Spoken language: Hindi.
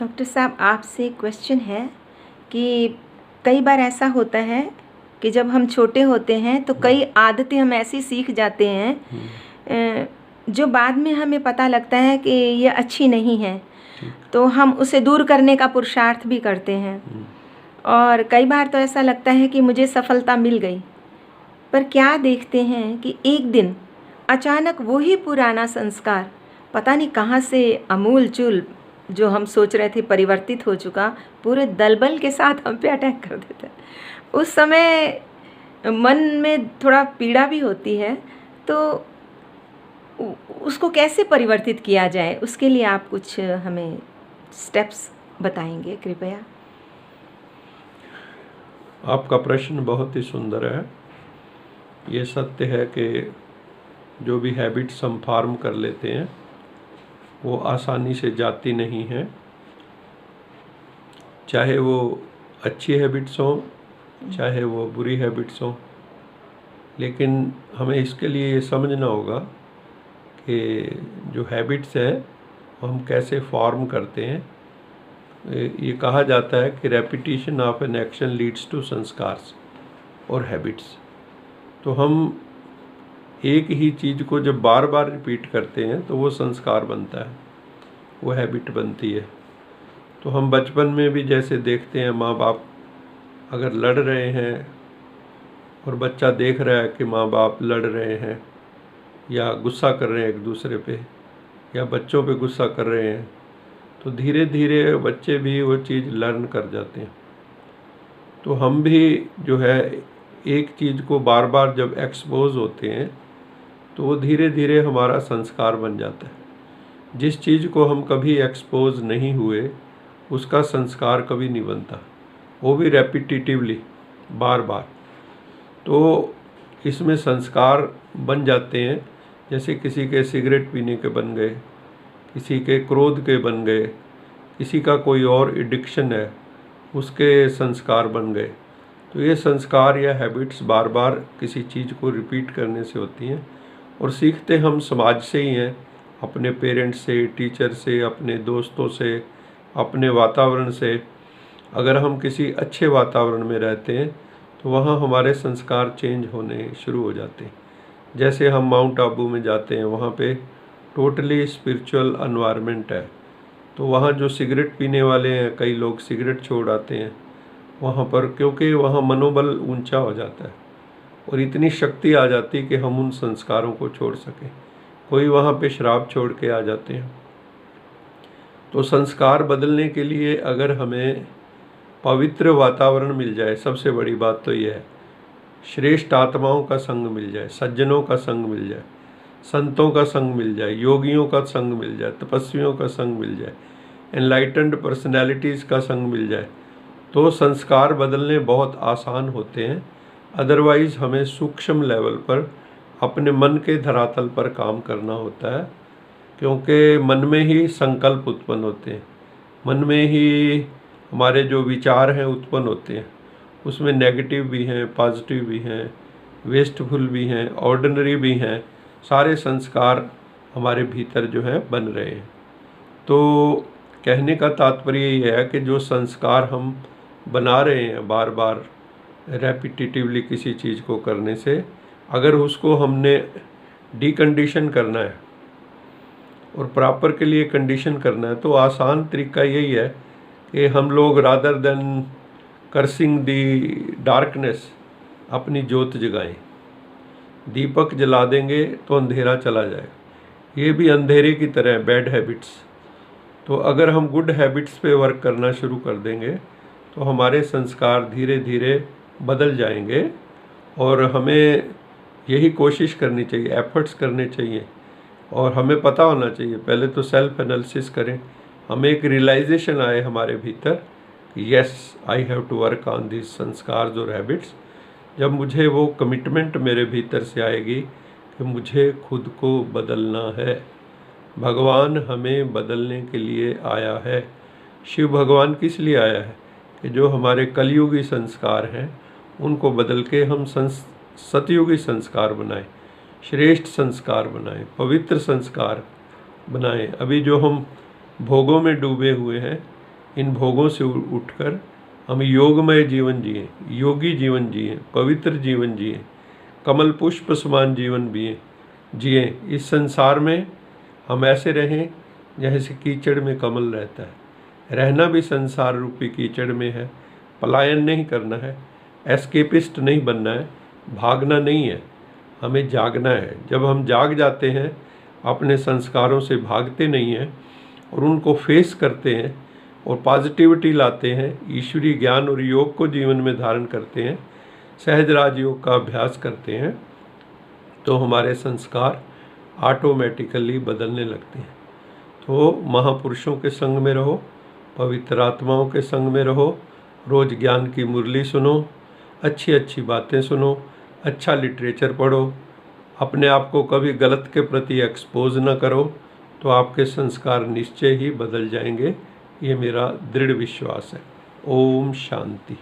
डॉक्टर साहब, आपसे क्वेश्चन है कि कई बार ऐसा होता है कि जब हम छोटे होते हैं तो कई आदतें हम ऐसी सीख जाते हैं जो बाद में हमें पता लगता है कि ये अच्छी नहीं है, तो हम उसे दूर करने का पुरुषार्थ भी करते हैं। और कई बार तो ऐसा लगता है कि मुझे सफलता मिल गई, पर क्या देखते हैं कि एक दिन अचानक वही पुराना संस्कार पता नहीं कहाँ से अमूलचूल जो हम सोच रहे थे परिवर्तित हो चुका, पूरे दलबल के साथ हम पे अटैक कर देता है। उस समय मन में थोड़ा पीड़ा भी होती है, तो उसको कैसे परिवर्तित किया जाए, उसके लिए आप कुछ हमें स्टेप्स बताएंगे कृपया। आपका प्रश्न बहुत ही सुंदर है। ये सत्य है कि जो भी हैबिट्स हम फॉर्म कर लेते हैं वो आसानी से जाती नहीं है, चाहे वो अच्छी हैबिट्स हों चाहे वो बुरी हैबिट्स हों। लेकिन हमें इसके लिए ये समझना होगा कि जो हैबिट्स है वो हम कैसे फॉर्म करते हैं। ये कहा जाता है कि repetition of an action leads to संस्कार्स और हैबिट्स। तो हम एक ही चीज़ को जब बार बार रिपीट करते हैं तो वो संस्कार बनता है, वो हैबिट बनती है। तो हम बचपन में भी जैसे देखते हैं, माँ बाप अगर लड़ रहे हैं और बच्चा देख रहा है कि माँ बाप लड़ रहे हैं या गुस्सा कर रहे हैं एक दूसरे पे या बच्चों पे गुस्सा कर रहे हैं, तो धीरे धीरे बच्चे भी वो चीज़ लर्न कर जाते हैं। तो हम भी जो है एक चीज़ को बार बार जब एक्सपोज होते हैं तो वो धीरे धीरे हमारा संस्कार बन जाता है। जिस चीज़ को हम कभी एक्सपोज नहीं हुए उसका संस्कार कभी नहीं बनता, वो भी रेपिटिटिवली बार बार। तो इसमें संस्कार बन जाते हैं, जैसे किसी के सिगरेट पीने के बन गए, किसी के क्रोध के बन गए, किसी का कोई और एडिक्शन है उसके संस्कार बन गए। तो ये संस्कार या हैबिट्स बार बार किसी चीज़ को रिपीट करने से होती हैं। और सीखते हम समाज से ही हैं, अपने पेरेंट्स से, टीचर से, अपने दोस्तों से, अपने वातावरण से। अगर हम किसी अच्छे वातावरण में रहते हैं तो वहाँ हमारे संस्कार चेंज होने शुरू हो जाते हैं। जैसे हम माउंट आबू में जाते हैं, वहाँ पे टोटली स्पिरिचुअल एनवायरनमेंट है, तो वहाँ जो सिगरेट पीने वाले हैं, कई लोग सिगरेट छोड़ आते हैं वहाँ पर, क्योंकि वहाँ मनोबल ऊंचा हो जाता है और इतनी शक्ति आ जाती है कि हम उन संस्कारों को छोड़ सकें। कोई वहाँ पे शराब छोड़ के आ जाते हैं। तो संस्कार बदलने के लिए अगर हमें पवित्र वातावरण मिल जाए, सबसे बड़ी बात तो यह है, श्रेष्ठ आत्माओं का संग मिल जाए, सज्जनों का संग मिल जाए, संतों का संग मिल जाए, योगियों का संग मिल जाए, तपस्वियों का संग मिल जाए, एनलाइटेंड पर्सनैलिटीज़ का संग मिल जाए, तो संस्कार बदलने बहुत आसान होते हैं। अदरवाइज़ हमें सूक्ष्म लेवल पर अपने मन के धरातल पर काम करना होता है, क्योंकि मन में ही संकल्प उत्पन्न होते हैं, मन में ही हमारे जो विचार हैं उत्पन्न होते हैं। उसमें नेगेटिव भी हैं, पॉजिटिव भी हैं, वेस्टफुल भी हैं, ऑर्डिनरी भी हैं। सारे संस्कार हमारे भीतर जो है बन रहे हैं। तो कहने का तात्पर्य ये है कि जो संस्कार हम बना रहे हैं बार बार रेपिटिटिवली किसी चीज़ को करने से, अगर उसको हमने डीकंडीशन करना है और प्रॉपर के लिए कंडीशन करना है, तो आसान तरीका यही है कि हम लोग रादर देन कर्सिंग दी डार्कनेस अपनी ज्योत जगाएं। दीपक जला देंगे तो अंधेरा चला जाएगा। ये भी अंधेरे की तरह बैड हैबिट्स। तो अगर हम गुड हैबिट्स पे वर्क करना शुरू कर देंगे तो हमारे संस्कार धीरे धीरे बदल जाएंगे। और हमें यही कोशिश करनी चाहिए, एफर्ट्स करने चाहिए, और हमें पता होना चाहिए, पहले तो सेल्फ एनालिसिस करें, हमें एक रियलाइजेशन आए हमारे भीतर, yes I have to work on this sanskar और हैबिट्स। जब मुझे वो कमिटमेंट मेरे भीतर से आएगी कि मुझे खुद को बदलना है, भगवान हमें बदलने के लिए आया है। शिव भगवान किस लिए आया है कि जो हमारे कलयुगी संस्कार हैं उनको बदल के हम सतयुगी संस्कार बनाएं, श्रेष्ठ संस्कार बनाएं, पवित्र संस्कार बनाएं। अभी जो हम भोगों में डूबे हुए हैं, इन भोगों से उठकर हम योगमय जीवन जिएं, योगी जीवन जिएं, पवित्र जीवन जिएं, कमल पुष्प समान जीवन जिएं। इस संसार में हम ऐसे रहें जैसे कीचड़ में कमल रहता है। रहना भी संसार रूपी कीचड़ में है। पलायन नहीं करना है, एस्केपिस्ट नहीं बनना है, भागना नहीं है, हमें जागना है। जब हम जाग जाते हैं, अपने संस्कारों से भागते नहीं हैं और उनको फेस करते हैं और पॉजिटिविटी लाते हैं, ईश्वरीय ज्ञान और योग को जीवन में धारण करते हैं, सहज राजयोग का अभ्यास करते हैं, तो हमारे संस्कार ऑटोमेटिकली बदलने लगते हैं। तो महापुरुषों के संग में रहो, पवित्र आत्माओं के संग में रहो, रोज़ ज्ञान की मुरली सुनो, अच्छी अच्छी बातें सुनो, अच्छा लिटरेचर पढ़ो, अपने आप को कभी गलत के प्रति एक्सपोज न करो, तो आपके संस्कार निश्चय ही बदल जाएंगे। ये मेरा दृढ़ विश्वास है। ओम शांति।